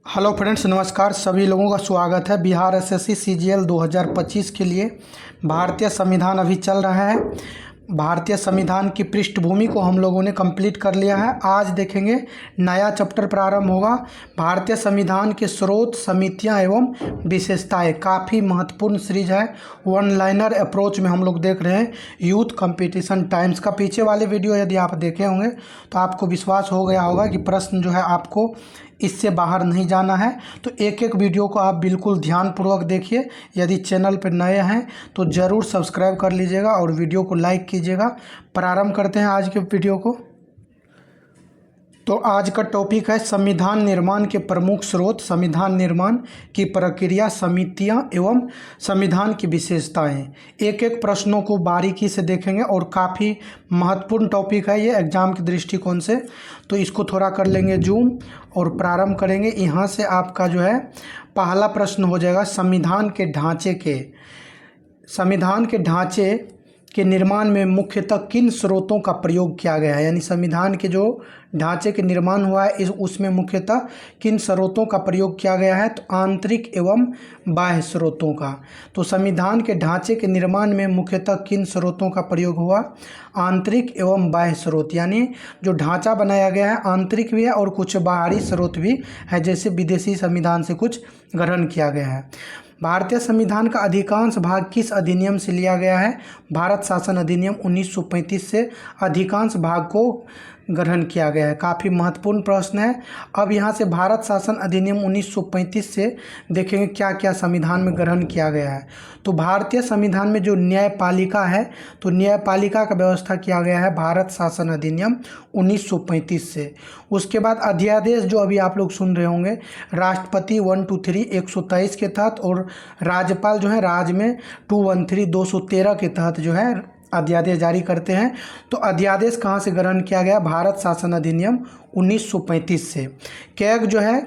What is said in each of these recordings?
Hello friends, नमस्कार। सभी लोगों का स्वागत है। बिहार एसएससी सीजीएल 2025 के लिए भारतीय संविधान अभी चल रहा है। भारतीय संविधान की पृष्ठभूमि को हम लोगों ने कंप्लीट कर लिया है। आज देखेंगे नया चैप्टर प्रारंभ होगा। भारतीय संविधान के स्रोत, समितियां एवं विशेषताएं। काफ़ी महत्वपूर्ण सीरीज है। वन लाइनर अप्रोच में हम लोग देख रहे हैं यूथ कंपटीशन टाइम्स का। पीछे वाले वीडियो यदि आप देखे होंगे तो आपको विश्वास हो गया होगा कि प्रश्न जो है आपको इससे बाहर नहीं जाना है। तो एक एक वीडियो को आप बिल्कुल ध्यानपूर्वक देखिए। यदि चैनल पर नए हैं तो ज़रूर सब्सक्राइब कर लीजिएगा और वीडियो को लाइक कीजिएगा। प्रारंभ करते हैं आज के वीडियो को। तो आज का टॉपिक है संविधान निर्माण के प्रमुख स्रोत, संविधान निर्माण की प्रक्रिया, समितियां एवं संविधान की विशेषताएं। एक एक प्रश्नों को बारीकी से देखेंगे और काफ़ी महत्वपूर्ण टॉपिक है ये एग्जाम के दृष्टिकोण से। तो इसको थोड़ा कर लेंगे जूम और प्रारंभ करेंगे। यहाँ से आपका जो है पहला प्रश्न हो जाएगा संविधान के ढांचे के निर्माण में मुख्यतः किन स्रोतों का प्रयोग किया गया है। यानी संविधान के जो ढांचे के निर्माण हुआ है उसमें मुख्यतः किन स्रोतों का प्रयोग किया गया है। तो आंतरिक एवं बाह्य स्रोतों का। तो संविधान के ढांचे के निर्माण में मुख्यतः किन स्रोतों का प्रयोग हुआ। आंतरिक एवं बाह्य स्रोत। यानी जो ढांचा बनाया गया है आंतरिक भी है और कुछ बाहरी स्रोत भी है, जैसे विदेशी संविधान से कुछ ग्रहण किया गया है। भारतीय संविधान का अधिकांश भाग किस अधिनियम से लिया गया है। भारत शासन अधिनियम 1935 से अधिकांश भाग को ग्रहण किया गया है। काफ़ी महत्वपूर्ण प्रश्न है। अब यहाँ से भारत शासन अधिनियम 1935 से देखेंगे क्या क्या संविधान में ग्रहण किया गया है। तो भारतीय संविधान में जो न्यायपालिका है, तो न्यायपालिका का व्यवस्था किया गया है भारत शासन अधिनियम 1935 से। उसके बाद अध्यादेश जो अभी आप लोग सुन रहे होंगे, राष्ट्रपति 123 123 के तहत और राज्यपाल जो है राज्य में 213 213 के तहत जो है अध्यादेश जारी करते हैं। तो अध्यादेश कहाँ से ग्रहण किया गया। भारत शासन अधिनियम 1935 से। कैग जो है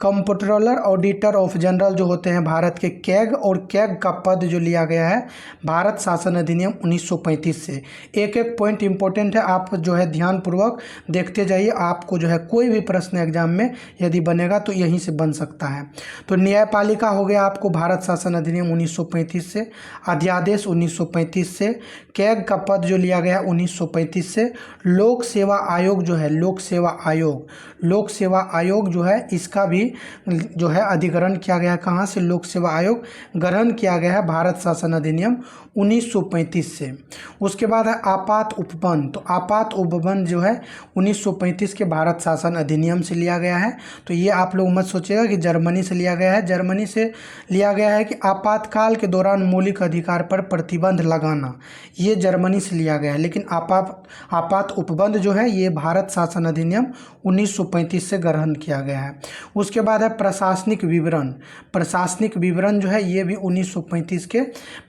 कंप्ट्रोलर ऑडिटर ऑफ जनरल जो होते हैं भारत के, कैग और कैग का पद जो लिया गया है भारत शासन अधिनियम 1935 से। एक एक पॉइंट इंपॉर्टेंट है, आप जो है ध्यानपूर्वक देखते जाइए। आपको जो है कोई भी प्रश्न एग्जाम में यदि बनेगा तो यहीं से बन सकता है। तो न्यायपालिका हो गया आपको भारत शासन अधिनियम 1935 से, अध्यादेश 1935 से, कैग का पद जो लिया गया 1935 से। लोक सेवा आयोग जो है, लोक सेवा आयोग जो है इसका भी जो है अधिग्रहण किया गया है। कहाँ से। लोक सेवा आयोग ग्रहण किया गया है भारत शासन अधिनियम 1935 से। उसके बाद है आपात उपबंध। तो आपात उपबंध जो है 1935 के भारत शासन अधिनियम से लिया गया है। तो ये आप लोग मत सोचिएगा कि जर्मनी से लिया गया है। जर्मनी से लिया गया है कि आपातकाल के दौरान मौलिक अधिकार पर प्रतिबंध लगाना, ये जर्मनी से लिया गया है। लेकिन आपात उपबंध जो है ये भारत शासन अधिनियम 1935 से ग्रहण किया गया है। उसके बाद है प्रशासनिक विवरण। प्रशासनिक विवरण जो है ये भी 1935 के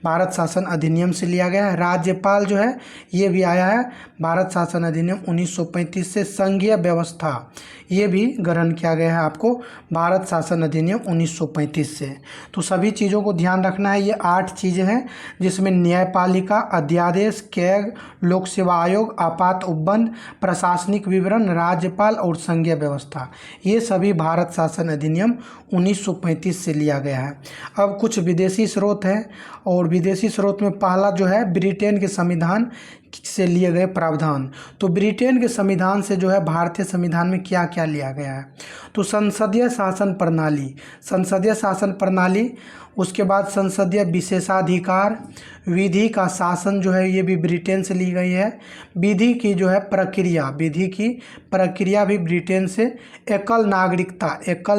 भारत शासन अधिनियम से लिया गया है। राज्यपाल जो है ये भी आया है भारत शासन अधिनियम 1935 से। संघीय व्यवस्था ये भी ग्रहण किया गया है आपको भारत शासन अधिनियम 1935 से। तो सभी चीज़ों को ध्यान रखना है। ये 8 चीज़ें हैं जिसमें न्यायपालिका, अध्यादेश, कैग, लोक सेवा आयोग, आपात उपबंध, प्रशासनिक विवरण, राज्यपाल और संघीय व्यवस्था, ये सभी भारत शासन अधिनियम 1935 से लिया गया है। अब कुछ विदेशी स्रोत हैं और विदेशी स्रोत में पहला जो है ब्रिटेन के संविधान से लिए गए प्रावधान। तो ब्रिटेन के संविधान से जो है भारतीय संविधान में क्या क्या लिया गया है। तो संसदीय शासन प्रणाली, उसके बाद संसदीय विशेषाधिकार, विधि का शासन जो है ये भी ब्रिटेन से ली गई है। विधि की प्रक्रिया भी ब्रिटेन से। एकल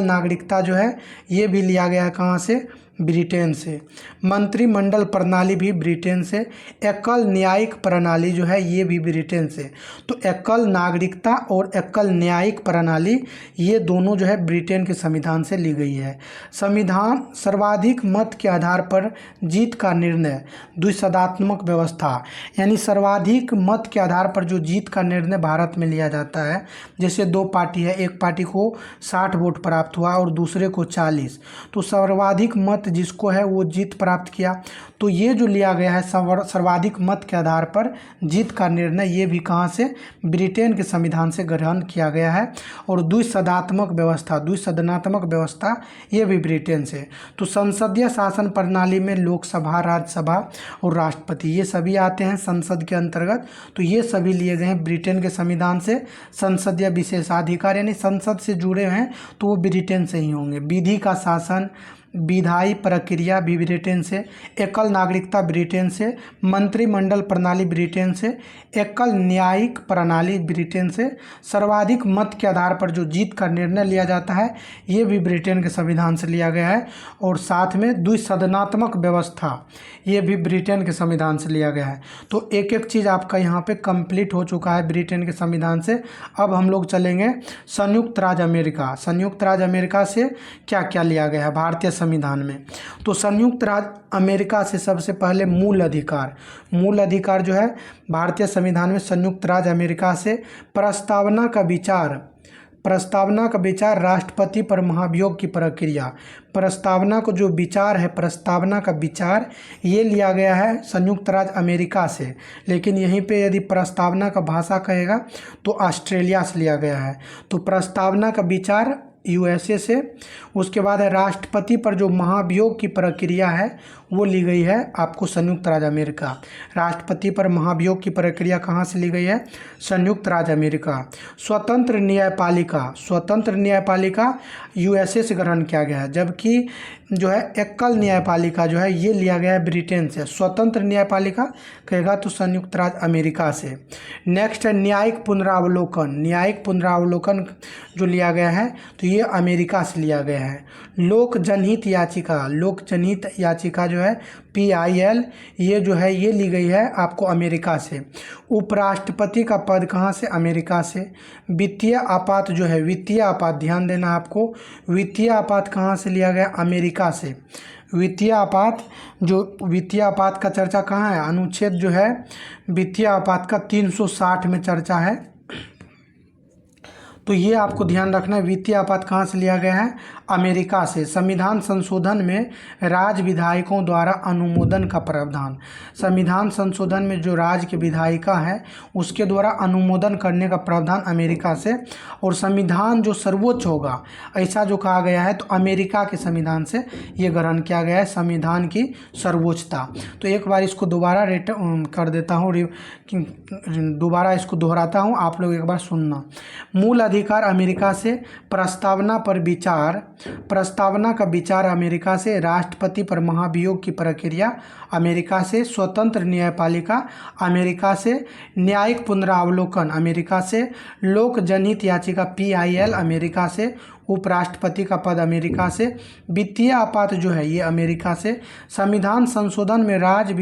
नागरिकता जो है ये भी लिया गया है कहाँ से, ब्रिटेन से। मंत्रिमंडल प्रणाली भी ब्रिटेन से। एकल न्यायिक प्रणाली जो है ये भी ब्रिटेन से। तो एकल नागरिकता और एकल न्यायिक प्रणाली ये दोनों जो है ब्रिटेन के संविधान से ली गई है। संविधान सर्वाधिक मत के आधार पर जीत का निर्णय, द्विसदात्मक व्यवस्था। यानी सर्वाधिक मत के आधार पर जो जीत का निर्णय भारत में लिया जाता है, जैसे 2 पार्टी है, एक पार्टी को 60 वोट प्राप्त हुआ और दूसरे को 40, तो सर्वाधिक मत जिसको है वो जीत प्राप्त किया। तो ये जो लिया गया है सर्वाधिक मत के आधार पर जीत का निर्णय, ये भी कहाँ से, ब्रिटेन के संविधान से ग्रहण किया गया है। और द्विसदनात्मक व्यवस्था ये भी ब्रिटेन से। तो संसदीय शासन प्रणाली में लोकसभा, राज्यसभा और राष्ट्रपति ये सभी आते हैं संसद के अंतर्गत। तो ये सभी लिए गए हैं ब्रिटेन के संविधान से। संसदीय विशेषाधिकार यानी संसद से जुड़े हैं तो वो ब्रिटेन से ही होंगे। विधि का शासन, विधायी प्रक्रिया भी ब्रिटेन से, एकल नागरिकता ब्रिटेन से, मंत्रिमंडल प्रणाली ब्रिटेन से, एकल न्यायिक प्रणाली ब्रिटेन से, सर्वाधिक मत के आधार पर जो जीत का निर्णय लिया जाता है ये भी ब्रिटेन के संविधान से लिया गया है। और साथ में द्विसदनात्मक व्यवस्था ये भी ब्रिटेन के संविधान से लिया गया है। तो एक एक चीज़ आपका यहाँ पे कंप्लीट हो चुका है ब्रिटेन के संविधान से। अब हम लोग चलेंगे संयुक्त राज्य अमेरिका। संयुक्त राज्य अमेरिका से क्या क्या लिया गया है भारतीय संविधान में। तो संयुक्त राज्य अमेरिका से सबसे पहले मूल अधिकार जो है भारतीय संविधान में संयुक्त राज्य अमेरिका से प्रस्तावना का विचार, राष्ट्रपति पर महाभियोग की प्रक्रिया, प्रस्तावना को जो विचार है, प्रस्तावना का विचार ये लिया गया है संयुक्त राज्य अमेरिका से। लेकिन यहीं पे यदि प्रस्तावना का भाषा कहेगा तो ऑस्ट्रेलिया से लिया गया है। तो प्रस्तावना का विचार यूएसए से। उसके बाद है राष्ट्रपति पर जो महाभियोग की प्रक्रिया है वो ली गई है आपको संयुक्त राज्य अमेरिका। राष्ट्रपति पर महाभियोग की प्रक्रिया कहाँ से ली गई है, संयुक्त राज्य अमेरिका। स्वतंत्र न्यायपालिका यूएसए से ग्रहण किया गया है। जबकि जो है एकल न्यायपालिका जो है ये लिया गया है ब्रिटेन से। स्वतंत्र न्यायपालिका कहेगा तो संयुक्त राज्य अमेरिका से। नेक्स्ट है न्यायिक पुनरावलोकन जो लिया गया है तो ये अमेरिका से लिया गया है। लोक जनहित याचिका जो है PIL ये जो है ये ली गई है आपको अमेरिका से। उपराष्ट्रपति का पद कहाँ से, अमेरिका से। वित्तीय आपात जो है, ध्यान देना आपको, वित्तीय आपात कहाँ से लिया गया, अमेरिका से। वित्तीय आपात का चर्चा कहाँ है, अनुच्छेद जो है वित्तीय आपात का 360 में चर्चा है। तो ये आपको ध्यान रखना है, वित्तीय आपात कहाँ से लिया गया है, अमेरिका से। संविधान संशोधन में राज्य विधायकों द्वारा अनुमोदन का प्रावधान, संविधान संशोधन में जो राज्य के विधायिका है उसके द्वारा अनुमोदन करने का प्रावधान अमेरिका से। और संविधान जो सर्वोच्च होगा ऐसा जो कहा गया है तो अमेरिका के संविधान से ये ग्रहण किया गया है, संविधान की सर्वोच्चता। तो एक बार इसको दोबारा कर देता हूँ, दोबारा इसको दोहराता हूँ, आप लोग एक बार सुनना। मूल अधिकार अमेरिका से, प्रस्तावना का विचार अमेरिका से, राष्ट्रपति पर महाभियोग की प्रक्रिया अमेरिका से, स्वतंत्र न्यायपालिका अमेरिका से, न्यायिक पुनरावलोकन अमेरिका से, लोक जनहित याचिका PIL अमेरिका से, उपराष्ट्रपति का पद अमेरिका से, वित्तीय आपात जो है ये अमेरिका से, संविधान संशोधन में राज्य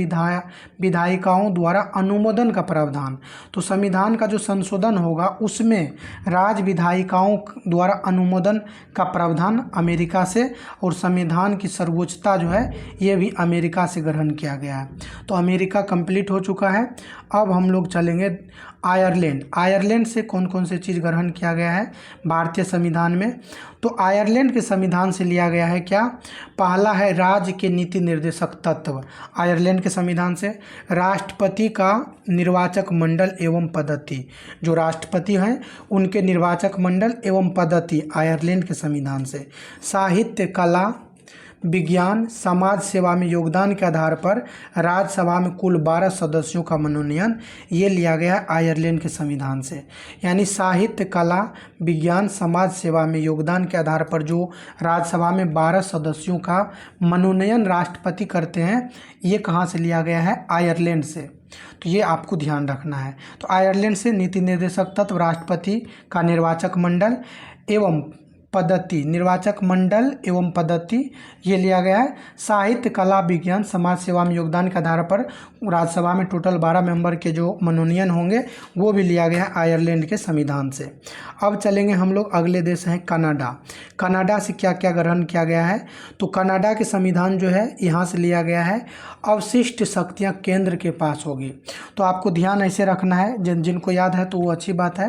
विधायिकाओं द्वारा अनुमोदन का प्रावधान। तो संविधान का जो संशोधन होगा उसमें राज्य विधायिकाओं द्वारा अनुमोदन का प्रावधान अमेरिका से। और संविधान की सर्वोच्चता जो है ये भी अमेरिका से ग्रहण किया गया है। तो अमेरिका कंप्लीट हो चुका है। अब हम लोग चलेंगे आयरलैंड से कौन कौन से चीज़ ग्रहण किया गया है भारतीय संविधान में। तो आयरलैंड के संविधान से लिया गया है क्या, पहला है राज्य के नीति निर्देशक तत्व। आयरलैंड के संविधान से राष्ट्रपति का निर्वाचक मंडल एवं पद्धति, जो राष्ट्रपति हैं उनके निर्वाचक मंडल एवं पद्धति आयरलैंड के संविधान से। साहित्य, कला, विज्ञान, समाज सेवा में योगदान के आधार पर राज्यसभा में कुल 12 सदस्यों का मनोनयन ये लिया गया है आयरलैंड के संविधान से। यानी साहित्य, कला, विज्ञान, समाज सेवा में योगदान के आधार पर जो राज्यसभा में 12 सदस्यों का मनोनयन राष्ट्रपति करते हैं ये कहाँ से लिया गया है, आयरलैंड से। तो ये आपको ध्यान रखना है। तो आयरलैंड से नीति निर्देशक तत्व, राष्ट्रपति का निर्वाचक मंडल एवं पद्धति, निर्वाचक मंडल एवं पद्धति ये लिया गया है। साहित्य, कला, विज्ञान, समाज सेवा में योगदान के आधार पर राज्यसभा में टोटल 12 मेंबर के जो मनोनयन होंगे वो भी लिया गया है आयरलैंड के संविधान से। अब चलेंगे हम लोग अगले देश हैं कनाडा। कनाडा से क्या क्या ग्रहण किया गया है, तो कनाडा के संविधान जो है यहाँ से लिया गया है, अवशिष्ट शक्तियाँ केंद्र के पास होगी। तो आपको ध्यान ऐसे रखना है, जिनको याद है तो वो अच्छी बात है।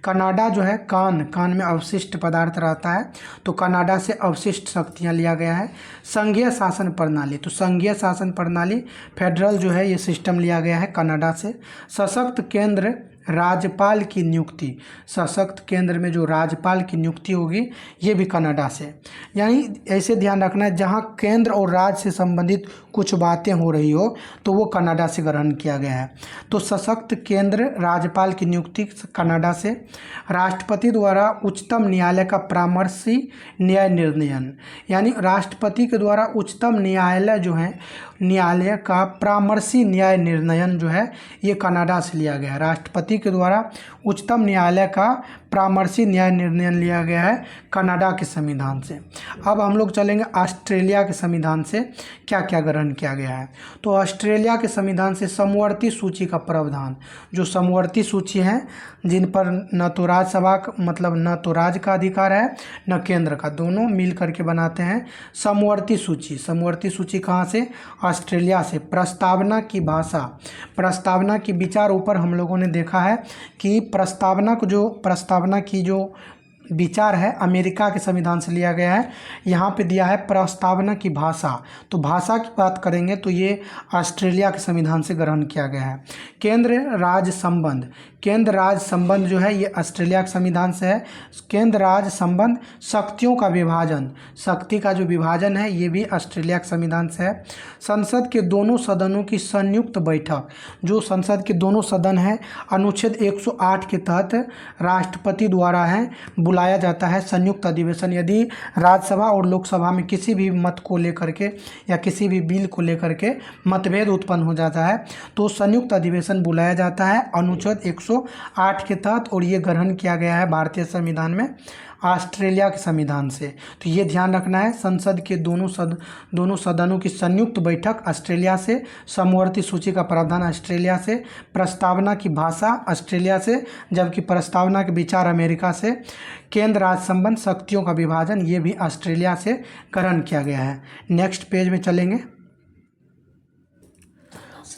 कनाडा जो है कान में अवशिष्ट पदार्थ रहता आता है, तो कनाडा से अवशिष्ट शक्तियाँ लिया गया है। संघीय शासन प्रणाली, तो संघीय शासन प्रणाली फेडरल जो है ये सिस्टम लिया गया है कनाडा से। सशक्त केंद्र राज्यपाल की नियुक्ति, सशक्त केंद्र में जो राज्यपाल की नियुक्ति होगी ये भी कनाडा से। यानी ऐसे ध्यान रखना है, जहाँ केंद्र और राज्य से संबंधित कुछ बातें हो रही हो तो वो कनाडा से ग्रहण किया गया है। तो सशक्त केंद्र राज्यपाल की नियुक्ति कनाडा से। राष्ट्रपति द्वारा उच्चतम न्यायालय का परामर्शी न्याय निर्णयन, यानी राष्ट्रपति के द्वारा उच्चतम न्यायालय जो है न्यायालय का परामर्शी न्याय निर्णयन जो है ये कनाडा से लिया गया है। राष्ट्रपति के द्वारा उच्चतम न्यायालय का परामर्शी न्याय निर्णय लिया गया है कनाडा के संविधान से। अब हम लोग चलेंगे ऑस्ट्रेलिया के संविधान से क्या क्या ग्रहण किया गया है। तो ऑस्ट्रेलिया के संविधान से समवर्ती सूची का प्रावधान, जो समवर्ती सूची है जिन पर न तो राज्यसभा मतलब न तो राज्य का अधिकार है न केंद्र का, दोनों मिल करके बनाते हैं समवर्ती सूची। समवर्ती सूची कहाँ से? ऑस्ट्रेलिया से। प्रस्तावना की भाषा, प्रस्तावना की विचार ऊपर हम लोगों ने देखा है कि प्रस्तावना की जो विचार है अमेरिका के संविधान से लिया गया है। यहाँ पे दिया है प्रस्तावना की भाषा, तो भाषा की बात करेंगे तो ये ऑस्ट्रेलिया के संविधान से ग्रहण किया गया है। केंद्र राज्य संबंध, केंद्र राज्य संबंध जो है ये ऑस्ट्रेलिया के संविधान से है। केंद्र राज्य संबंध। शक्तियों का विभाजन, शक्ति का जो विभाजन है ये भी ऑस्ट्रेलिया के संविधान से है। संसद के दोनों सदनों की संयुक्त बैठक, जो संसद के दोनों सदन है अनुच्छेद 108 के तहत राष्ट्रपति द्वारा है बुलाया जाता है संयुक्त अधिवेशन। यदि राज्यसभा और लोकसभा में किसी भी मत को लेकर के या किसी भी बिल को लेकर के मतभेद उत्पन्न हो जाता है तो संयुक्त अधिवेशन बुलाया जाता है अनुच्छेद 108 के तहत, और ये ग्रहण किया गया है भारतीय संविधान में ऑस्ट्रेलिया के संविधान से। तो ये ध्यान रखना है, संसद के दोनों सदनों की संयुक्त बैठक ऑस्ट्रेलिया से। समवर्ती सूची का प्रावधान ऑस्ट्रेलिया से। प्रस्तावना की भाषा ऑस्ट्रेलिया से, जबकि प्रस्तावना के विचार अमेरिका से। केंद्र राज्य संबंध, शक्तियों का विभाजन, ये भी ऑस्ट्रेलिया से ग्रहण किया गया है। नेक्स्ट पेज में चलेंगे।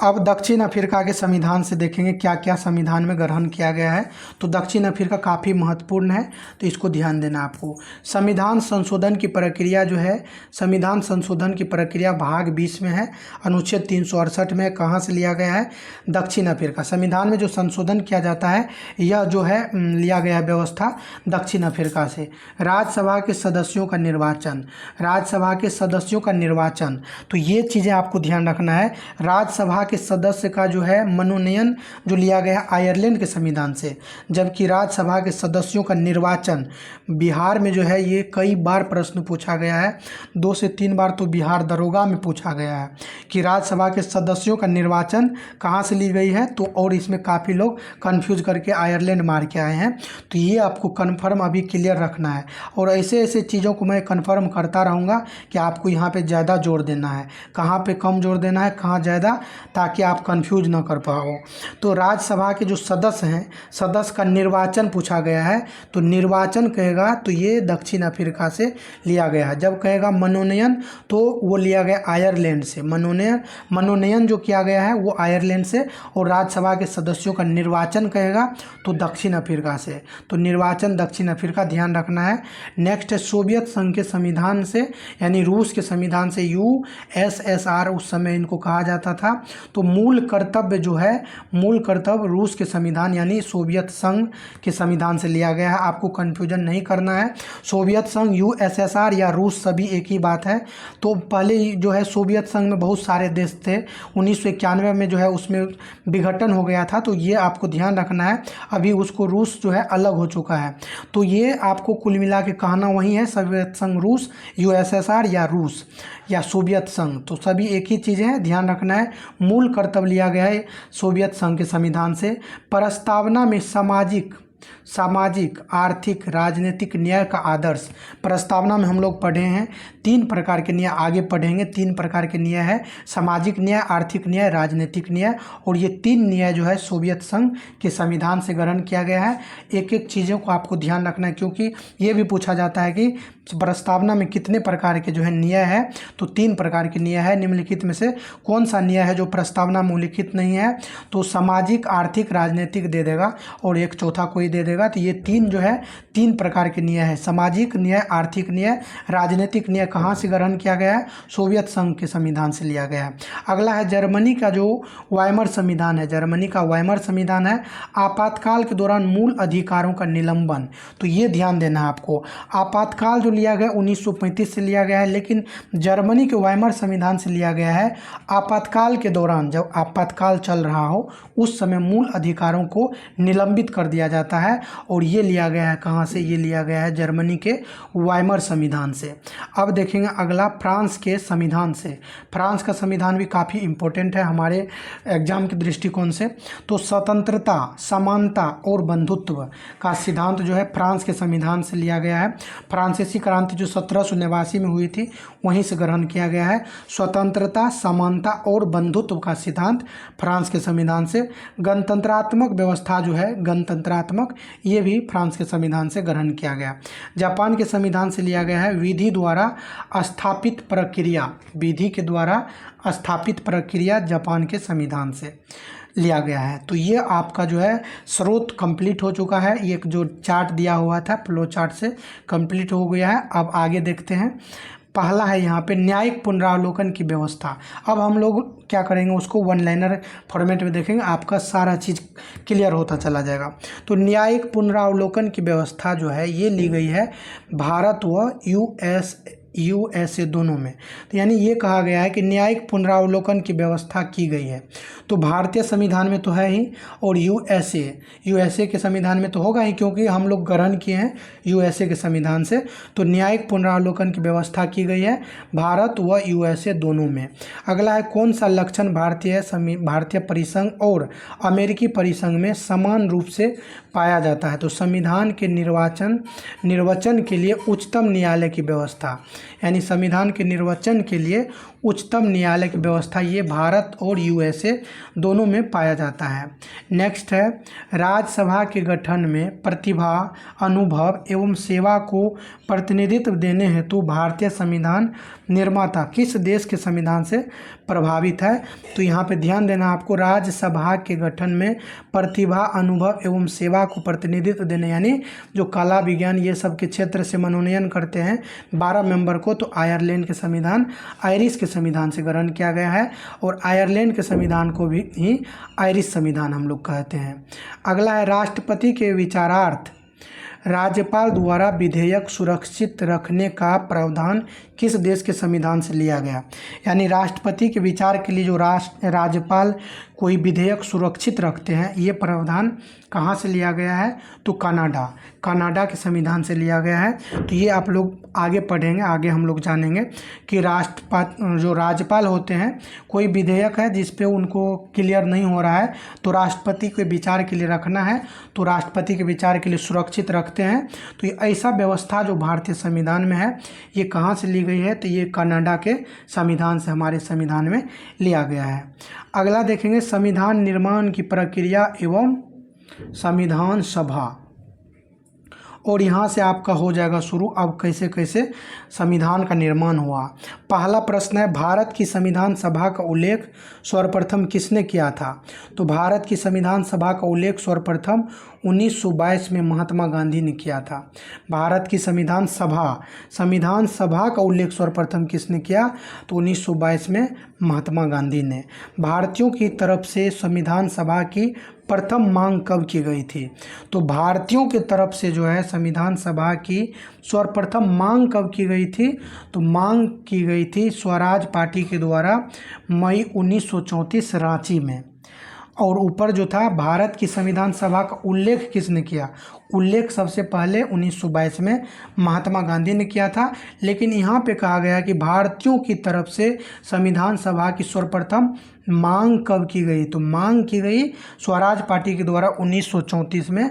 अब दक्षिण अफ्रीका के संविधान से देखेंगे क्या क्या संविधान में ग्रहण किया गया है। तो दक्षिण अफ्रीका काफ़ी महत्वपूर्ण है, तो इसको ध्यान देना आपको। संविधान संशोधन की प्रक्रिया जो है, संविधान संशोधन की प्रक्रिया भाग 20 में है, अनुच्छेद 368 में। कहाँ से लिया गया है? दक्षिण अफ्रीका। संविधान में जो संशोधन किया जाता है यह जो है लिया गया व्यवस्था दक्षिण अफ्रीका से। राज्यसभा के सदस्यों का निर्वाचन, राज्यसभा के सदस्यों का निर्वाचन, तो ये चीज़ें आपको ध्यान रखना है। राज्यसभा के सदस्य का जो है मनोनयन जो लिया गया आयरलैंड के संविधान से, जबकि राज्यसभा के सदस्यों का निर्वाचन बिहार में जो है ये कई बार प्रश्न पूछा गया है, 2 से 3 बार तो बिहार दरोगा में पूछा गया है कि राज्यसभा के सदस्यों का निर्वाचन कहाँ से ली गई है। तो और इसमें काफ़ी लोग कंफ्यूज करके आयरलैंड मार के आए हैं, तो ये आपको कन्फर्म अभी क्लियर रखना है। और ऐसे ऐसे चीज़ों को मैं कन्फर्म करता रहूँगा कि आपको यहाँ पे ज़्यादा जोर देना है, कहाँ पे कम जोर देना है, कहाँ ज़्यादा, ताकि आप कंफ्यूज ना कर पाओ। तो राज्यसभा के जो सदस्य हैं, सदस्य का निर्वाचन पूछा गया है, तो निर्वाचन कहेगा तो ये दक्षिण अफ्रीका से लिया गया है। जब कहेगा मनोनयन तो वो लिया गया आयरलैंड से। मनोनयन जो किया गया है वो आयरलैंड से, और राज्यसभा के सदस्यों का निर्वाचन कहेगा तो दक्षिण अफ्रीका से। तो निर्वाचन दक्षिण अफ्रीका, ध्यान रखना है। नेक्स्ट है सोवियत संघ के संविधान से, यानी रूस के संविधान से, USSR उस समय इनको कहा जाता था। तो मूल कर्तव्य जो है, मूल कर्तव्य रूस के संविधान यानी सोवियत संघ के संविधान से लिया गया है। आपको कन्फ्यूजन नहीं करना है, सोवियत संघ, USSR या रूस सभी एक ही बात है। तो पहले जो है सोवियत संघ में बहुत सारे देश थे, 1991 में जो है उसमें विघटन हो गया था, तो ये आपको ध्यान रखना है। अभी उसको रूस जो है अलग हो चुका है, तो ये आपको कुल मिला के कहना वही है, सोवियत संघ रूस, USSR या रूस या सोवियत संघ, तो सभी एक ही चीज़ें हैं, ध्यान रखना है। मूल कर्तव्य लिया गया है सोवियत संघ के संविधान से। प्रस्तावना में सामाजिक, आर्थिक, राजनीतिक न्याय का आदर्श। प्रस्तावना में हम लोग पढ़े हैं 3 प्रकार के न्याय, आगे पढ़ेंगे 3 प्रकार के न्याय है, सामाजिक न्याय, आर्थिक न्याय, राजनीतिक न्याय, और ये 3 न्याय जो है सोवियत संघ के संविधान से ग्रहण किया गया है। एक एक चीज़ों को आपको ध्यान रखना है, क्योंकि ये भी पूछा जाता है कि प्रस्तावना में कितने प्रकार के जो है न्याय है। तो 3 प्रकार के न्याय है, निम्नलिखित में से कौन सा न्याय है जो प्रस्तावना में उल्लिखित नहीं है। तो सामाजिक, आर्थिक, राजनीतिक दे देगा, और एक चौथा कोई दे देगा। तो ये तीन जो है 3 प्रकार के न्याय है, सामाजिक न्याय, आर्थिक न्याय, राजनीतिक न्याय। कहाँ से ग्रहण किया गया है? सोवियत संघ के संविधान से लिया गया है। अगला है जर्मनी का जो वाइमर संविधान है, जर्मनी का वाइमर संविधान है, आपातकाल के दौरान मूल अधिकारों का निलंबन। तो ये ध्यान देना है आपको, आपातकाल जो लिया गया 1935 से लिया गया है, लेकिन जर्मनी के वाइमर संविधान से लिया गया है आपातकाल के दौरान, जब आपातकाल चल रहा हो उस समय मूल अधिकारों को निलंबित कर दिया जाता है। और ये लिया गया है कहाँ से? ये लिया गया है जर्मनी के वाइमर संविधान से। अब देखेंगे अगला फ्रांस के संविधान से। फ्रांस का संविधान भी काफ़ी इम्पोर्टेंट है हमारे एग्जाम के दृष्टिकोण से। तो स्वतंत्रता, समानता और बंधुत्व का सिद्धांत जो है फ्रांस के संविधान से लिया गया है। फ्रांसीसी क्रांति जो 1789 में हुई थी वहीं से ग्रहण किया गया है। स्वतंत्रता, समानता और बंधुत्व का सिद्धांत फ्रांस के संविधान से। गणतंत्रात्मक व्यवस्था जो है, गणतंत्रात्मक, ये भी फ्रांस के संविधान से ग्रहण किया गया। जापान के संविधान से लिया गया है विधि द्वारा स्थापित प्रक्रिया, विधि के द्वारा स्थापित प्रक्रिया जापान के संविधान से लिया गया है। तो ये आपका जो है स्रोत कंप्लीट हो चुका है। ये जो चार्ट दिया हुआ था फ्लो चार्ट से कंप्लीट हो गया है। अब आगे देखते हैं। पहला है यहाँ पे न्यायिक पुनरावलोकन की व्यवस्था। अब हम लोग क्या करेंगे, उसको वन लाइनर फॉर्मेट में देखेंगे, आपका सारा चीज़ क्लियर होता चला जाएगा। तो न्यायिक पुनरावलोकन की व्यवस्था जो है ये ली गई है भारत व यूएसए दोनों में। तो यानी ये कहा गया है कि न्यायिक पुनरावलोकन की व्यवस्था की गई है। तो भारतीय संविधान में तो है ही, और यूएसए के संविधान में तो होगा ही, क्योंकि हम लोग ग्रहण किए हैं यूएसए के संविधान से। तो न्यायिक पुनरावलोकन की व्यवस्था की गई है भारत व यूएसए दोनों में। अगला है कौन सा लक्षण भारतीय परिसंघ और अमेरिकी परिसंघ में समान रूप से पाया जाता है? तो संविधान के निर्वचन के लिए उच्चतम न्यायालय की व्यवस्था, यानी संविधान के निर्वचन के लिए उच्चतम न्यायालय की व्यवस्था, ये भारत और यूएसए दोनों में पाया जाता है। नेक्स्ट है राज्यसभा के गठन में प्रतिभा, अनुभव एवं सेवा को प्रतिनिधित्व देने हेतु भारतीय संविधान निर्माता किस देश के संविधान से प्रभावित है? तो यहाँ पे ध्यान देना आपको, राज्यसभा के गठन में प्रतिभा, अनुभव एवं सेवा को प्रतिनिधित्व देने, यानी जो कला, विज्ञान ये सब के क्षेत्र से मनोनयन करते हैं 12 मेंबर को, तो आयरलैंड के संविधान, आयरिश के संविधान से ग्रहण किया गया है। और आयरलैंड के संविधान को भी ही आयरिश संविधान हम लोग कहते हैं। अगला है राष्ट्रपति के विचारार्थ राज्यपाल द्वारा विधेयक सुरक्षित रखने का प्रावधान किस देश के संविधान से लिया गया? यानी राष्ट्रपति के विचार के लिए जो राज्यपाल कोई विधेयक सुरक्षित रखते हैं, ये प्रावधान कहाँ से लिया गया है? तो कनाडा के संविधान से लिया गया है। तो ये आप लोग आगे पढ़ेंगे, आगे हम लोग जानेंगे कि जो राज्यपाल होते हैं, कोई विधेयक है जिस पे उनको क्लियर नहीं हो रहा है तो राष्ट्रपति के विचार के लिए रखना है, तो राष्ट्रपति के विचार के लिए सुरक्षित रखते हैं। तो ये ऐसा व्यवस्था जो भारतीय संविधान में है, ये कहाँ से ली गई है? तो ये कनाडा के संविधान से हमारे संविधान में लिया गया है। अगला देखेंगे संविधान निर्माण की प्रक्रिया एवं संविधान सभा, और यहाँ से आपका हो जाएगा शुरू। अब कैसे कैसे संविधान का निर्माण हुआ। पहला प्रश्न है भारत की संविधान सभा का उल्लेख सर्वप्रथम किसने किया था? तो भारत की संविधान सभा का उल्लेख सर्वप्रथम 1922 में महात्मा गांधी ने किया था। भारत की संविधान सभा का उल्लेख सर्वप्रथम किसने किया? तो 1922 में महात्मा गांधी ने। भारतीयों की तरफ से संविधान सभा की प्रथम मांग कब की गई थी? तो भारतीयों की तरफ से जो है संविधान सभा की सर्वप्रथम मांग कब की गई थी? तो मांग की गई थी स्वराज पार्टी के द्वारा मई 1934 रांची में। और ऊपर जो था भारत की संविधान सभा का उल्लेख किसने किया? उल्लेख सबसे पहले 1922 में महात्मा गांधी ने किया था, लेकिन यहाँ पे कहा गया कि भारतीयों की तरफ से संविधान सभा की सर्वप्रथम मांग कब की गई? तो मांग की गई स्वराज पार्टी के द्वारा 1934 में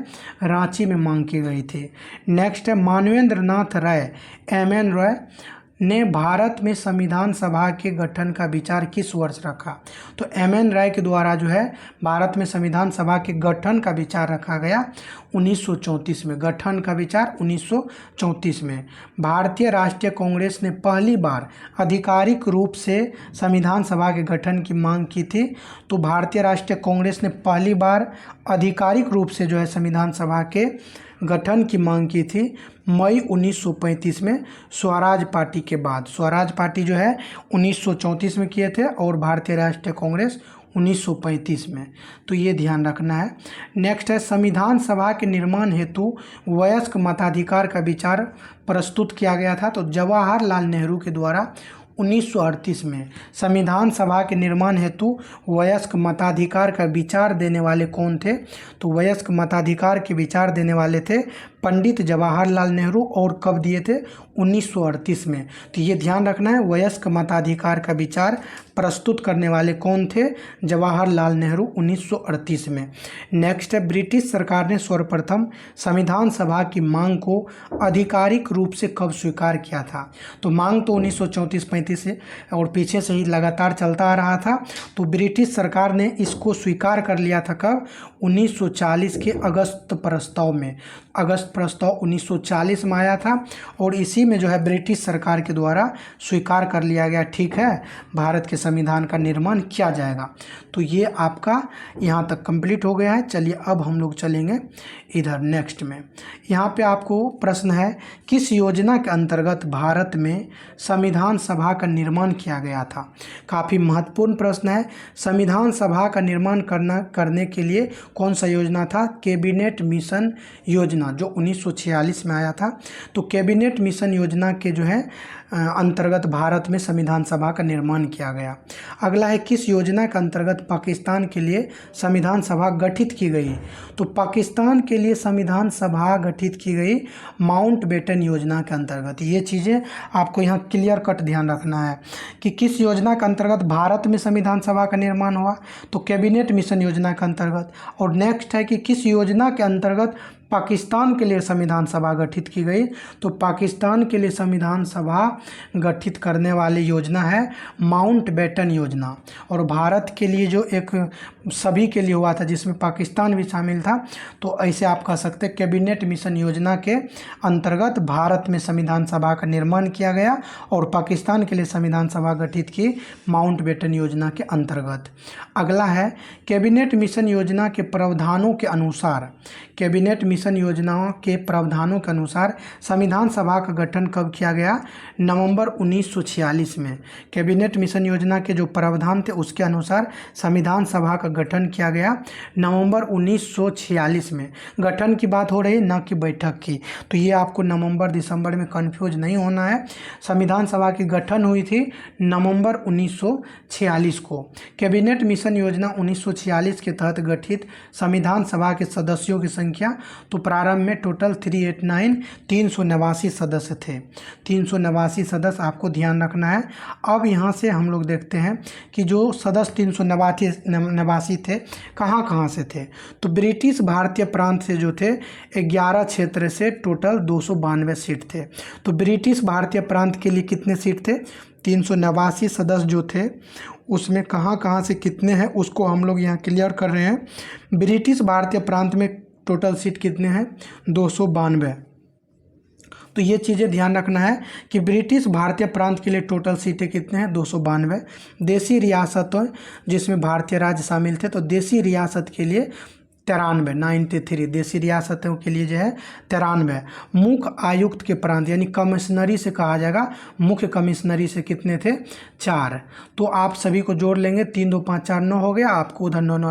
रांची में मांग की गई थी। नेक्स्ट है मानवेंद्र नाथ राय, MN रॉय ने भारत में संविधान सभा के गठन का विचार किस वर्ष रखा? तो एम.एन. राय के द्वारा जो है भारत में संविधान सभा के गठन का विचार रखा गया 1934 में। गठन का विचार 1934 में। भारतीय राष्ट्रीय कांग्रेस ने पहली बार आधिकारिक रूप से संविधान सभा के गठन की मांग की थी। तो भारतीय राष्ट्रीय कांग्रेस ने पहली बार आधिकारिक रूप से जो है संविधान सभा के गठन की मांग की थी मई 1935 में स्वराज पार्टी के बाद। स्वराज पार्टी जो है 1934 में किए थे और भारतीय राष्ट्रीय कांग्रेस 1935 में। तो ये ध्यान रखना है। नेक्स्ट है संविधान सभा के निर्माण हेतु वयस्क मताधिकार का विचार प्रस्तुत किया गया था। तो जवाहरलाल नेहरू के द्वारा 1938 में संविधान सभा के निर्माण हेतु वयस्क मताधिकार का विचार देने वाले कौन थे? तो वयस्क मताधिकार के विचार देने वाले थे पंडित जवाहरलाल नेहरू। और कब दिए थे? 1938 में। तो ये ध्यान रखना है, वयस्क मताधिकार का विचार प्रस्तुत करने वाले कौन थे? जवाहरलाल नेहरू 1938 में। नेक्स्ट है ब्रिटिश सरकार ने सर्वप्रथम संविधान सभा की मांग को आधिकारिक रूप से कब स्वीकार किया था? तो मांग तो 1934-35 से और पीछे से ही लगातार चलता आ रहा था। तो ब्रिटिश सरकार ने इसको स्वीकार कर लिया था कब? 1940 के अगस्त प्रस्ताव में। अगस्त प्रस्ताव 1940 में आया था और इसी में जो है ब्रिटिश सरकार के द्वारा स्वीकार कर लिया गया, ठीक है, भारत के संविधान का निर्माण किया जाएगा। तो ये आपका यहाँ तक कंप्लीट हो गया है। चलिए अब हम लोग चलेंगे इधर नेक्स्ट में। यहाँ पे आपको प्रश्न है किस योजना के अंतर्गत भारत में संविधान सभा का निर्माण किया गया था? काफ़ी महत्वपूर्ण प्रश्न है। संविधान सभा का निर्माण करने के लिए कौन सा योजना था? कैबिनेट मिशन योजना, जो 1946 में आया था। तो कैबिनेट मिशन योजना के जो है अंतर्गत भारत में संविधान सभा का निर्माण किया गया। अगला है किस योजना के अंतर्गत पाकिस्तान के लिए संविधान सभा गठित की गई? तो पाकिस्तान के लिए संविधान सभा गठित की गई माउंटबेटन योजना के अंतर्गत। ये चीज़ें आपको यहाँ क्लियर कट ध्यान रखना है कि किस योजना के अंतर्गत भारत में संविधान सभा का निर्माण हुआ। तो कैबिनेट मिशन योजना के अंतर्गत। और नेक्स्ट है कि किस योजना के अंतर्गत पाकिस्तान के लिए संविधान सभा गठित की गई? तो पाकिस्तान के लिए संविधान सभा गठित करने वाली योजना है माउंटबेटन योजना। और भारत के लिए जो एक सभी के लिए हुआ था जिसमें पाकिस्तान भी शामिल था। तो ऐसे आप कह सकते हैं कैबिनेट मिशन योजना के अंतर्गत भारत में संविधान सभा का निर्माण किया गया और पाकिस्तान के लिए संविधान सभा गठित की माउंटबेटन योजना के अंतर्गत। अगला है कैबिनेट मिशन योजना के प्रावधानों के अनुसार, कैबिनेट मिशन योजनाओं के प्रावधानों के अनुसार संविधान सभा का गठन कब किया गया? नवंबर 1946 में। कैबिनेट मिशन योजना के जो प्रावधान थे उसके अनुसार संविधान सभा का गठन किया गया नवंबर 1946 में। गठन की बात हो रही है, न कि बैठक की। तो ये आपको नवंबर दिसंबर में कंफ्यूज नहीं होना है। संविधान सभा की गठन हुई थी नवंबर 1946 को। कैबिनेट मिशन योजना 1946 के तहत गठित संविधान सभा के सदस्यों की संख्या, तो प्रारंभ में टोटल 389 सदस्य थे। 389 सदस्य आपको ध्यान रखना है। अब यहाँ से हम लोग देखते हैं कि जो सदस्य 389 थे कहाँ से थे। तो ब्रिटिश भारतीय प्रांत से जो थे 11 क्षेत्र से टोटल 292 सीट थे। तो ब्रिटिश भारतीय प्रांत के लिए कितने सीट थे? 389 सदस्य जो थे उसमें कहाँ से कितने हैं उसको हम लोग यहाँ क्लियर कर रहे हैं। ब्रिटिश भारतीय प्रांत में टोटल सीट कितने हैं? 292। तो ये चीज़ें ध्यान रखना है कि ब्रिटिश भारतीय प्रांत के लिए टोटल सीटें कितने हैं? 292। देसी रियासतों जिसमें भारतीय राज्य शामिल थे, तो देसी रियासत के लिए 93 देसी रियासतों के लिए जो है 93। मुख्य आयुक्त के प्रांत यानी कमिश्नरी से कहा जाएगा, मुख्य कमिश्नरी से कितने थे? 4। तो आप सभी को जोड़ लेंगे, 3 2 5 4 9 हो गया आपको, उधर 9 9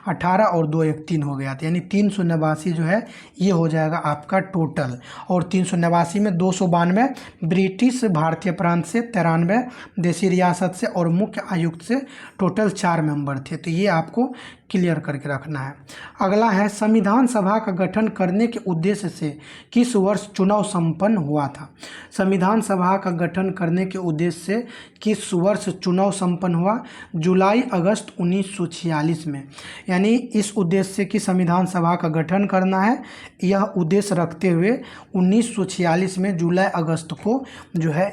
18 और 2 1 3 हो गया। तो यानी 389 जो है ये हो जाएगा आपका टोटल। और 389 में 292 ब्रिटिश भारतीय प्रांत से, 93 देसी रियासत से और मुख्य आयुक्त से, टोटल 4 मेंबर थे। तो ये आपको क्लियर करके रखना है। अगला है संविधान सभा का गठन करने के उद्देश्य से किस वर्ष चुनाव संपन्न हुआ था? संविधान सभा का गठन करने के उद्देश्य से किस वर्ष चुनाव संपन्न हुआ? जुलाई अगस्त 1946 में। यानी इस उद्देश्य से कि संविधान सभा का गठन करना है, यह उद्देश्य रखते हुए 1946 में जुलाई अगस्त को जो है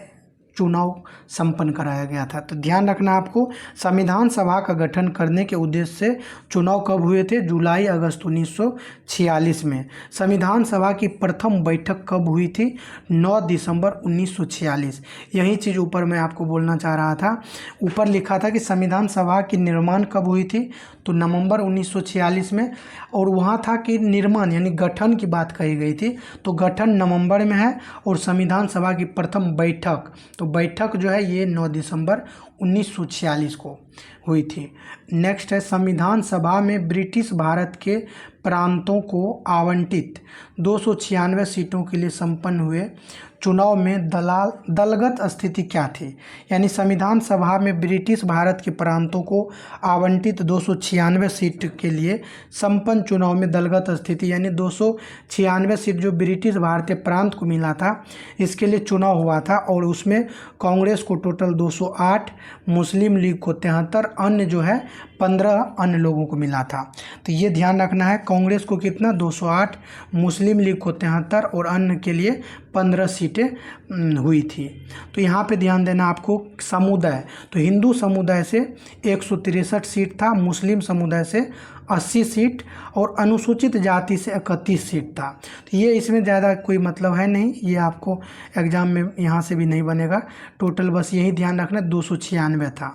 चुनाव संपन्न कराया गया था। तो ध्यान रखना आपको, संविधान सभा का गठन करने के उद्देश्य से चुनाव कब हुए थे? जुलाई अगस्त 1946 में। संविधान सभा की प्रथम बैठक कब हुई थी? 9 दिसंबर 1946। यही चीज़ ऊपर मैं आपको बोलना चाह रहा था। ऊपर लिखा था कि संविधान सभा की निर्माण कब हुई थी? तो नवंबर 1946 में। और वहाँ था कि निर्माण यानी गठन की बात कही गई थी, तो गठन नवंबर में है। और संविधान सभा की प्रथम बैठक, तो बैठक जो है ये 9 दिसंबर 1946 को हुई थी। नेक्स्ट है, संविधान सभा में ब्रिटिश भारत के प्रांतों को आवंटित 296 सीटों के लिए संपन्न हुए चुनाव में दलगत स्थिति क्या थी? यानी संविधान सभा में ब्रिटिश भारत के प्रांतों को आवंटित 296 सीट के लिए संपन्न चुनाव में दलगत स्थिति, यानी 296 सीट जो ब्रिटिश भारतीय प्रांत को मिला था, इसके लिए चुनाव हुआ था। और उसमें कांग्रेस को टोटल 208, मुस्लिम लीग को 73, अन्य जो है 15 अन्य लोगों को मिला था। तो ये ध्यान रखना है, कांग्रेस को कितना? 208, मुस्लिम लीग को 73 और अन्य के लिए 15 सीटें हुई थी। तो यहाँ पे ध्यान देना आपको। समुदाय, तो हिंदू समुदाय से 163 सीट था, मुस्लिम समुदाय से 80 सीट और अनुसूचित जाति से 31 सीट था। तो ये इसमें ज़्यादा कोई मतलब है नहीं, ये आपको एग्ज़ाम में यहाँ से भी नहीं बनेगा। टोटल बस यही ध्यान रखना 296 था।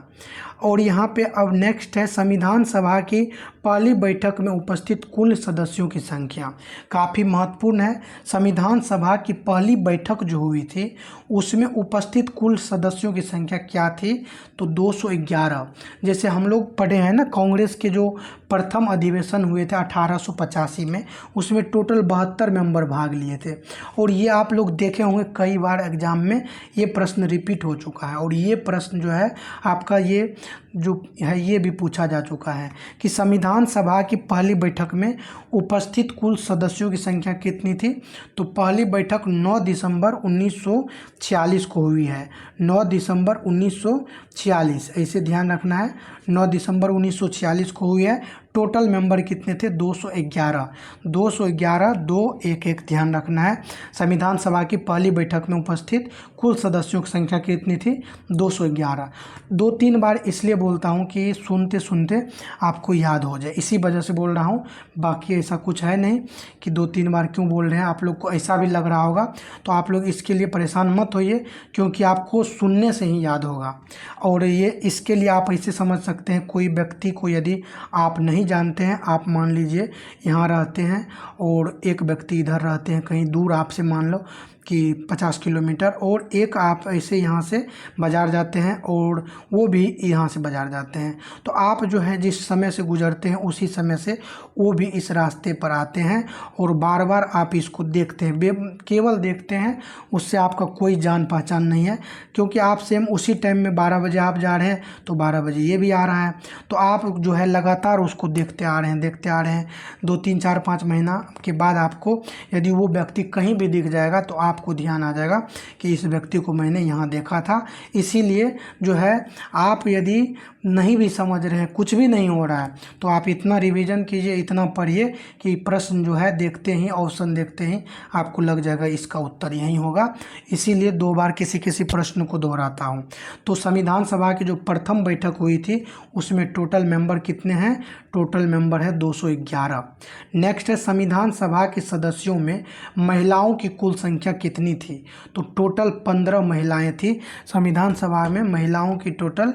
और यहाँ पे अब नेक्स्ट है, संविधान सभा की पहली बैठक में उपस्थित कुल सदस्यों की संख्या। काफ़ी महत्वपूर्ण है। संविधान सभा की पहली बैठक जो हुई थी उसमें उपस्थित कुल सदस्यों की संख्या क्या थी? तो 211। जैसे हम लोग पढ़े हैं ना, कांग्रेस के जो प्रथम अधिवेशन हुए थे 1885 में, उसमें टोटल 72 मेंबर भाग लिए थे। और ये आप लोग देखे होंगे कई बार एग्जाम में ये प्रश्न रिपीट हो चुका है। और ये प्रश्न जो है आपका ये जो है ये भी पूछा जा चुका है कि संविधान सभा की पहली बैठक में उपस्थित कुल सदस्यों की संख्या कितनी थी? तो पहली बैठक 9 दिसंबर 1946 को हुई है। 9 दिसंबर 1946, ऐसे ध्यान रखना है, 9 दिसंबर 1946 को हुई है। टोटल मेंबर कितने थे? 211, 211, 211 ध्यान रखना है। संविधान सभा की पहली बैठक में उपस्थित कुल सदस्यों की संख्या कितनी थी? 211। 2-3 बार इसलिए बोलता हूँ कि सुनते सुनते आपको याद हो जाए, इसी वजह से बोल रहा हूँ। बाकी ऐसा कुछ है नहीं कि 2-3 बार क्यों बोल रहे हैं। आप लोग को ऐसा भी लग रहा होगा तो आप लोग इसके लिए परेशान मत होइए, क्योंकि आपको सुनने से ही याद होगा। और ये इसके लिए आप ऐसे समझ सकते हैं, कोई व्यक्ति को यदि आप नहीं जानते हैं, आप मान लीजिए यहाँ रहते हैं और एक व्यक्ति इधर रहते हैं कहीं दूर आपसे, मान लो कि 50 किलोमीटर, और एक आप ऐसे यहाँ से बाज़ार जाते हैं और वो भी यहाँ से बाज़ार जाते हैं, तो आप जो है जिस समय से गुजरते हैं उसी समय से वो भी इस रास्ते पर आते हैं और बार बार आप इसको देखते हैं, केवल देखते हैं, उससे आपका कोई जान पहचान नहीं है। क्योंकि आप सेम उसी टाइम में 12 बजे आप जा रहे हैं तो 12 बजे ये भी आ रहा है, तो आप जो है लगातार उसको देखते आ रहे हैं 2-3-4-5 महीना के बाद आपको यदि वो व्यक्ति कहीं भी दिख जाएगा तो आपको ध्यान आ जाएगा कि इस व्यक्ति को मैंने यहाँ देखा था। इसीलिए जो है आप यदि नहीं भी समझ रहे हैं, कुछ भी नहीं हो रहा है, तो आप इतना रिवीजन कीजिए, इतना पढ़िए कि प्रश्न जो है देखते ही, ऑप्शन देखते ही आपको लग जाएगा इसका उत्तर यही होगा। इसीलिए 2 बार किसी प्रश्न को दोहराता हूँ। तो संविधान सभा की जो प्रथम बैठक हुई थी उसमें टोटल मेंबर कितने हैं? टोटल मेंबर है 211। नेक्स्ट है, संविधान सभा के सदस्यों में महिलाओं की कुल संख्या कितनी थी? तो टोटल 15 महिलाएं थी। संविधान सभा में महिलाओं की टोटल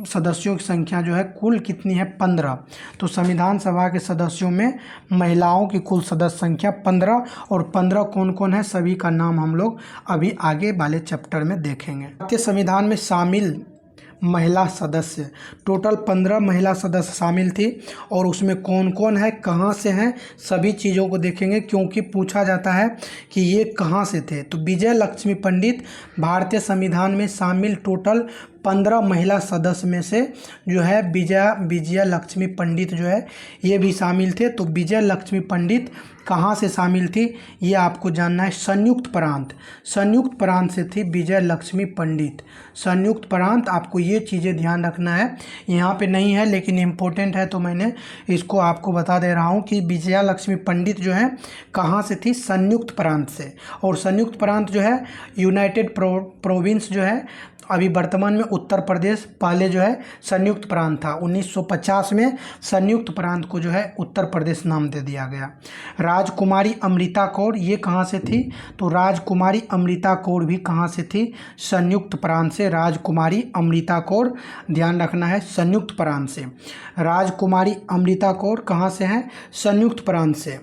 सदस्यों की संख्या जो है कुल कितनी है? 15। तो संविधान सभा के सदस्यों में महिलाओं की कुल सदस्य संख्या 15, और 15 कौन कौन है सभी का नाम हम लोग अभी आगे वाले चैप्टर में देखेंगे। भारतीय संविधान में शामिल महिला सदस्य, टोटल 15 महिला सदस्य शामिल थी, और उसमें कौन कौन है, कहाँ से हैं, सभी चीज़ों को देखेंगे, क्योंकि पूछा जाता है कि ये कहाँ से थे। तो विजय लक्ष्मी पंडित भारतीय संविधान में शामिल टोटल 15 महिला सदस्य में से जो है विजया लक्ष्मी पंडित जो है ये भी शामिल थे। तो विजय लक्ष्मी पंडित कहाँ से शामिल थी ये आपको जानना है। संयुक्त प्रांत से थी विजय लक्ष्मी पंडित। संयुक्त प्रांत, आपको ये चीज़ें ध्यान रखना है, यहाँ पे नहीं है लेकिन इम्पोर्टेंट है तो मैंने इसको आपको बता दे रहा हूँ कि विजया लक्ष्मी पंडित जो है कहाँ से थी, संयुक्त प्रांत से। और संयुक्त प्रांत जो है यूनाइटेड प्रोविंस जो है अभी वर्तमान में उत्तर प्रदेश, पहले जो है संयुक्त प्रांत था। 1950 में संयुक्त प्रांत को जो है उत्तर प्रदेश नाम दे दिया गया। राजकुमारी अमृता कौर ये कहाँ से थी, तो राजकुमारी अमृता कौर भी कहाँ से थी, संयुक्त प्रांत से। राजकुमारी अमृता कौर ध्यान रखना है, संयुक्त प्रांत से। राजकुमारी अमृता कौर कहाँ से हैं, संयुक्त प्रांत से।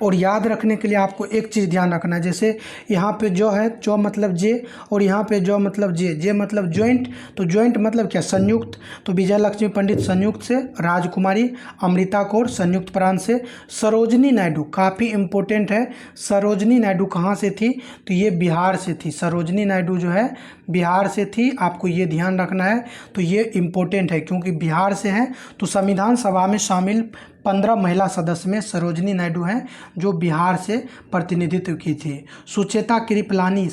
और याद रखने के लिए आपको एक चीज़ ध्यान रखना है, जैसे यहाँ पे जो है जो मतलब जे और यहाँ पे जो मतलब जे मतलब जॉइंट, तो जॉइंट मतलब क्या, संयुक्त। तो विजय लक्ष्मी पंडित संयुक्त से, राजकुमारी अमृता कौर संयुक्त प्रांत से। सरोजनी नायडू काफ़ी इम्पोर्टेंट है, सरोजनी नायडू कहाँ से थी, तो ये बिहार से थी। सरोजनी नायडू जो है बिहार से थी, आपको ये ध्यान रखना है। तो ये इम्पोर्टेंट है क्योंकि बिहार से हैं। तो संविधान सभा में शामिल 15 महिला सदस्य में सरोजनी नायडू हैं जो बिहार से प्रतिनिधित्व की थी। सुचेता कृपलानी,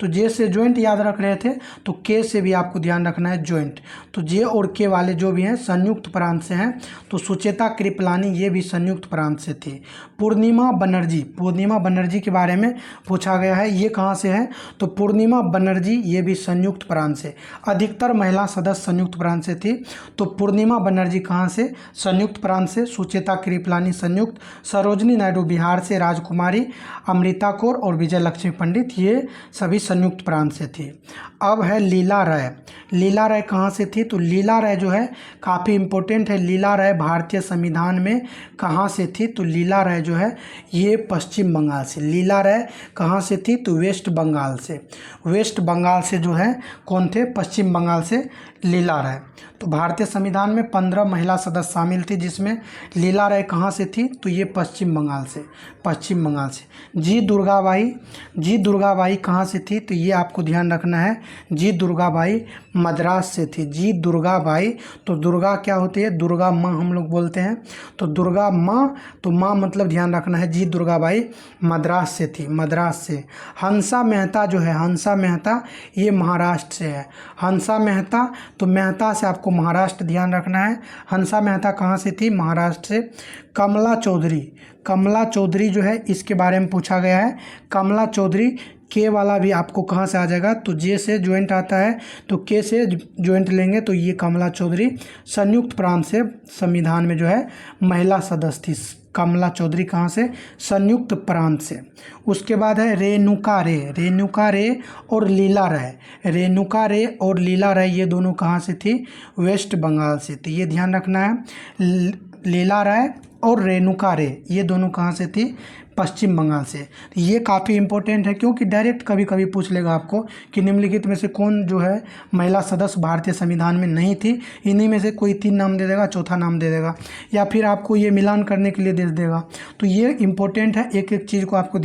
तो जे से जॉइंट याद रख रहे थे, तो के से भी आपको ध्यान रखना है जॉइंट। तो जे और के वाले जो भी हैं संयुक्त प्रांत से हैं। तो सुचेता कृपलानी ये भी संयुक्त प्रांत से थी। पूर्णिमा बनर्जी के बारे में पूछा गया है, ये कहाँ से है, तो पूर्णिमा बनर्जी ये भी संयुक्त प्रांत से। अधिकतर महिला सदस्य संयुक्त प्रांत से थी। तो पूर्णिमा बनर्जी कहाँ से, संयुक्त प्रांत से। सुचेता कृपलानी संयुक्त, सरोजनी नायडू बिहार से, राजकुमारी अमृता कौर और विजय लक्ष्मी पंडित ये सभी संयुक्त प्रांत से थी। अब है लीला राय कहाँ से थी, तो लीला राय जो है काफ़ी इम्पोर्टेंट है। लीला राय भारतीय संविधान में कहाँ से थी, तो लीला राय जो है ये पश्चिम बंगाल से। लीला राय कहाँ से थी, तो वेस्ट बंगाल से जो है कौन थे, पश्चिम बंगाल से लीला राय। तो भारतीय संविधान में 15 महिला सदस्य शामिल थी जिसमें लीला राय कहाँ से थी, तो ये पश्चिम बंगाल से। जी दुर्गाबाई कहाँ से थी, तो ये आपको ध्यान रखना है। जी दुर्गाबाई मद्रास से थी। जी दुर्गाबाई, तो दुर्गा क्या होती है, दुर्गा माँ हम लोग बोलते हैं। तो दुर्गा माँ, तो माँ मतलब ध्यान रखना है। जी दुर्गाबाई मद्रास से थी, मद्रास से। हंसा मेहता जो है, हंसा मेहता ये महाराष्ट्र से है। हंसा मेहता, तो मेहता से आपको महाराष्ट्र ध्यान रखना है। हंसा मेहता कहाँ से थी, महाराष्ट्र से। कमला चौधरी जो है इसके बारे में पूछा गया है। कमला चौधरी के वाला भी आपको कहाँ से आ जाएगा, तो जे से जॉइंट आता है, तो के से जॉइंट लेंगे तो ये कमला चौधरी संयुक्त प्रांत से संविधान में जो है महिला सदस्य थी। कमला चौधरी कहाँ से, संयुक्त प्रांत से। उसके बाद है रेणुका रे और लीला राय, ये दोनों कहाँ से थी, वेस्ट बंगाल से। तो ये ध्यान रखना है, लीला राय और रेणुका रे ये दोनों कहाँ से थी, पश्चिम बंगाल से। तो ये काफ़ी इंपॉर्टेंट है क्योंकि डायरेक्ट कभी कभी पूछ लेगा आपको कि निम्नलिखित में से कौन जो है महिला सदस्य भारतीय संविधान में नहीं थी। इन्हीं में से कोई 3 नाम दे देगा, चौथा नाम दे देगा, या फिर आपको ये मिलान करने के लिए दे देगा। तो ये इम्पोर्टेंट है, एक एक चीज़ को आपको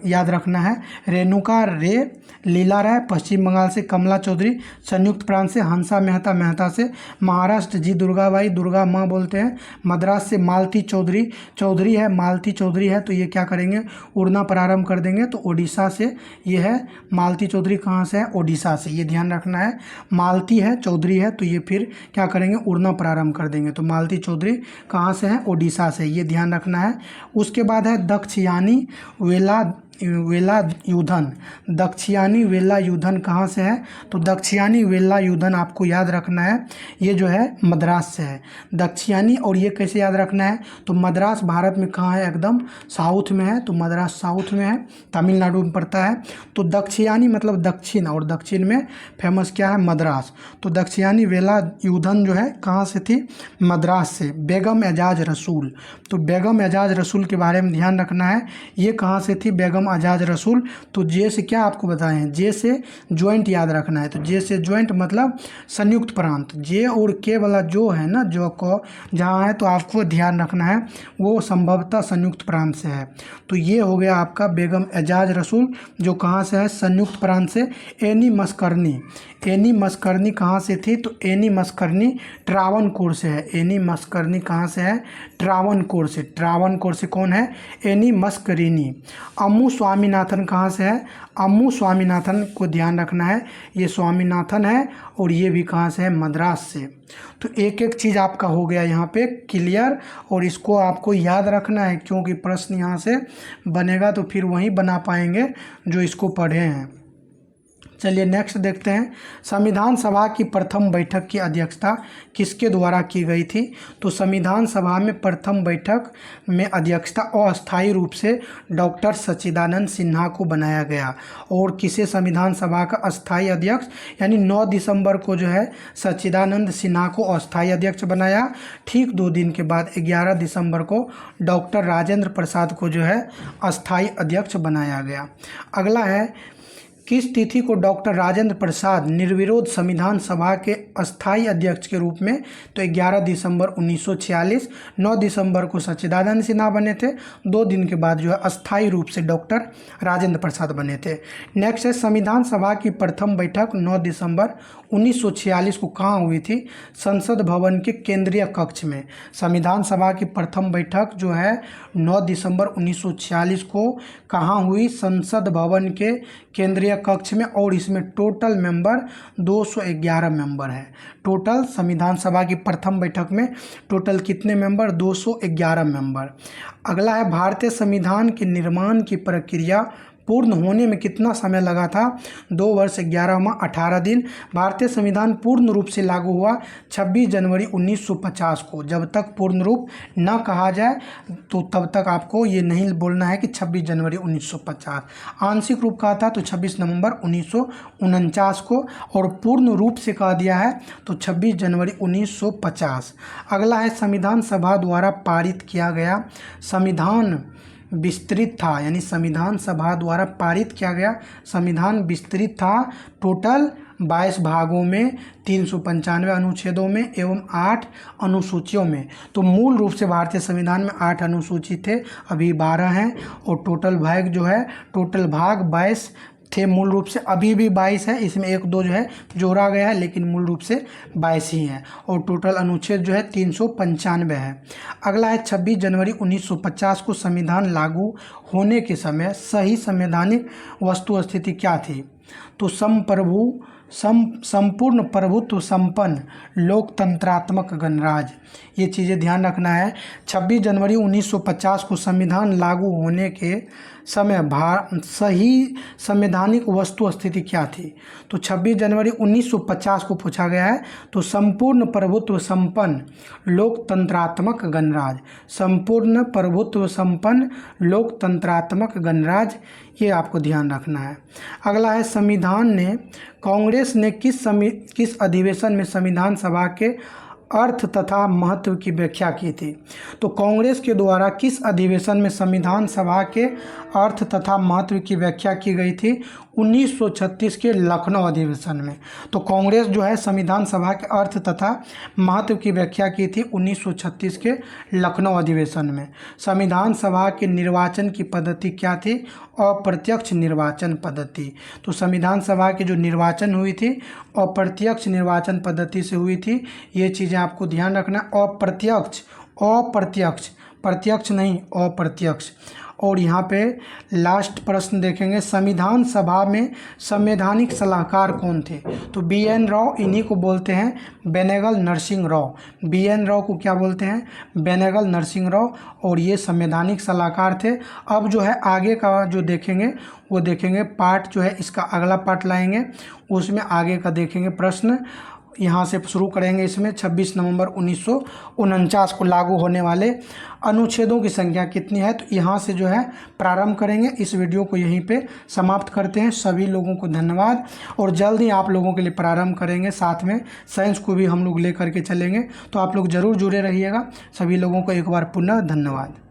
याद रखना है। रेणुका रे, लीला राय पश्चिम बंगाल से, कमला चौधरी संयुक्त प्रांत से, हंसा मेहता से, महाराष्ट्र जी दुर्गाबाई, दुर्गा माँ बोलते हैं, मद्रास से मालती चौधरी है, तो ये क्या करेंगे, उड़ना प्रारंभ कर देंगे। तो ओडिशा से ये है, मालती चौधरी कहाँ से है, ओडिशा से। ये ध्यान रखना है, मालती है चौधरी है, तो ये फिर क्या करेंगे, उड़ना प्रारंभ कर देंगे। तो मालती चौधरी कहाँ से है, ओडिशा से, ये ध्यान रखना है। उसके बाद है दक्षयानी वेलायुधन कहाँ से है, तो दक्षयानी वेलायुधन आपको याद रखना है, ये जो है मद्रास से है। दक्षयानी, और ये कैसे याद रखना है, तो मद्रास भारत में कहाँ है, एकदम साउथ में है। तो मद्रास साउथ में है, तमिलनाडु में पड़ता है। तो दक्षयानी मतलब दक्षिण, और दक्षिण में फेमस क्या है, मद्रास। तो दक्षयानी वेलायुधन जो है कहाँ से थी, मद्रास से। बेगम एजाज रसूल, तो बेगम एजाज रसूल के बारे में ध्यान रखना है, ये कहाँ से थी, बेगम बेगम एजाज रसूल। तो जे से क्या आपको बताए हैं, जे से ज्वाइंट याद रखना है। तो जे से ज्वाइंट मतलब संयुक्त प्रांत। जे और के वाला जो है ना, जो को जहाँ है तो आपको ध्यान रखना है वो संभवतः संयुक्त प्रांत से है। तो ये हो गया आपका बेगम एजाज रसूल, जो कहाँ से है, संयुक्त प्रांत से। एनी मस्करनी, एनी मस्करनी कहाँ से थी, तो एनी मस्करनी ट्रावनकोर से है। एनी मस्करनी कहाँ से है, ट्रावनकोर से। ट्रावनकोर से कौन है, एनी मस्करिनी। अम्मू स्वामीनाथन कहाँ से है, अम्मू स्वामीनाथन को ध्यान रखना है, ये स्वामीनाथन है और ये भी कहाँ से है, मद्रास से। तो एक एक चीज़ आपका हो गया यहाँ पे क्लियर, और इसको आपको याद रखना है क्योंकि प्रश्न यहाँ से बनेगा तो फिर वही बना पाएंगे जो इसको पढ़े हैं। चलिए नेक्स्ट देखते हैं, संविधान सभा की प्रथम बैठक की अध्यक्षता किसके द्वारा की गई थी। तो संविधान सभा में प्रथम बैठक में अध्यक्षता अस्थायी रूप से डॉक्टर सच्चिदानंद सिन्हा को बनाया गया। और किसे संविधान सभा का अस्थायी अध्यक्ष, यानी 9 दिसंबर को जो है सच्चिदानंद सिन्हा को अस्थायी अध्यक्ष बनाया। ठीक 2 दिन के बाद 11 दिसंबर को डॉक्टर राजेंद्र प्रसाद को जो है अस्थायी अध्यक्ष बनाया गया। अगला है, किस तिथि को डॉक्टर राजेंद्र प्रसाद निर्विरोध संविधान सभा के अस्थायी अध्यक्ष के रूप में, तो 11 दिसंबर 1946। 9 दिसंबर को सच्चिदानंद सिन्हा बने थे, 2 दिन के बाद जो है अस्थायी रूप से डॉक्टर राजेंद्र प्रसाद बने थे। नेक्स्ट है, संविधान सभा की प्रथम बैठक 9 दिसंबर 1946 को कहाँ हुई थी, संसद भवन के केंद्रीय कक्ष में। संविधान सभा की प्रथम बैठक जो है 9 दिसंबर 1946 को कहाँ हुई, संसद भवन के केंद्रीय कक्ष में। और इसमें टोटल मेंबर 211 मेंबर है। टोटल संविधान सभा की प्रथम बैठक में टोटल कितने मेंबर, 211 मेंबर। अगला है, भारतीय संविधान के निर्माण की प्रक्रिया पूर्ण होने में कितना समय लगा था, 2 वर्ष 11 माह 18 दिन। भारतीय संविधान पूर्ण रूप से लागू हुआ 26 जनवरी 1950 को। जब तक पूर्ण रूप न कहा जाए तो तब तक आपको ये नहीं बोलना है कि 26 जनवरी 1950। आंशिक रूप कहा था तो 26 नवंबर 1949 को, और पूर्ण रूप से कहा दिया है तो 26 जनवरी 1950। अगला है, संविधान सभा द्वारा पारित किया गया संविधान विस्तृत था, यानी संविधान सभा द्वारा पारित किया गया संविधान विस्तृत था। टोटल 22 भागों में, 395 अनुच्छेदों में एवं 8 अनुसूचियों में। तो मूल रूप से भारतीय संविधान में 8 अनुसूची थे, अभी 12 हैं। और टोटल भाग जो है, टोटल भाग 22 थे मूल रूप से, अभी भी 22 है, इसमें 1-2 जो है जोड़ा गया है, लेकिन मूल रूप से 22 ही है। और टोटल अनुच्छेद जो है 395 है। अगला है, 26 जनवरी 1950 को संविधान लागू होने के समय सही संवैधानिक वस्तु स्थिति क्या थी, तो संपूर्ण प्रभुत्व संपन्न लोकतंत्रात्मक गणराज्य। ये चीज़ें ध्यान रखना है। 26 जनवरी 1950 को संविधान लागू होने के समय सही संवैधानिक वस्तु स्थिति क्या थी, तो 26 जनवरी 1950 को पूछा गया है। तो संपूर्ण प्रभुत्व संपन्न लोकतंत्रात्मक गणराज्य, संपूर्ण प्रभुत्व संपन्न लोकतंत्रात्मक गणराज्य, ये आपको ध्यान रखना है। अगला है, संविधान ने कांग्रेस ने किस अधिवेशन में संविधान सभा के अर्थ तथा महत्व की व्याख्या की थी, तो कांग्रेस के द्वारा किस अधिवेशन में संविधान सभा के अर्थ तथा महत्व की व्याख्या की गई थी, 1936 के लखनऊ अधिवेशन में। तो कांग्रेस जो है संविधान सभा के अर्थ तथा महत्व की व्याख्या की थी 1936 के लखनऊ अधिवेशन में। संविधान सभा के निर्वाचन की पद्धति क्या थी, अप्रत्यक्ष निर्वाचन पद्धति। तो संविधान सभा की जो निर्वाचन हुई थी अप्रत्यक्ष निर्वाचन पद्धति से हुई थी। ये चीज़ें आपको ध्यान रखना, अप्रत्यक्ष, अप्रत्यक्ष, प्रत्यक्ष नहीं अप्रत्यक्ष। और यहाँ पे लास्ट प्रश्न देखेंगे, संविधान सभा में संवैधानिक सलाहकार कौन थे, तो BN राव, इन्हीं को बोलते हैं बेनेगल नरसिंह राव। BN राव को क्या बोलते हैं, बेनेगल नरसिंह राव, और ये संवैधानिक सलाहकार थे। अब जो है आगे का जो देखेंगे वो देखेंगे पार्ट जो है, इसका अगला पार्ट लाएंगे, उसमें आगे का देखेंगे प्रश्न। यहाँ से शुरू करेंगे। इसमें 26 नवंबर 1949 को लागू होने वाले अनुच्छेदों की संख्या कितनी है, तो यहाँ से जो है प्रारंभ करेंगे। इस वीडियो को यहीं पे समाप्त करते हैं। सभी लोगों को धन्यवाद, और जल्द ही आप लोगों के लिए प्रारंभ करेंगे। साथ में साइंस को भी हम लोग ले करके चलेंगे, तो आप लोग ज़रूर जुड़े रहिएगा। सभी लोगों को एक बार पुनः धन्यवाद।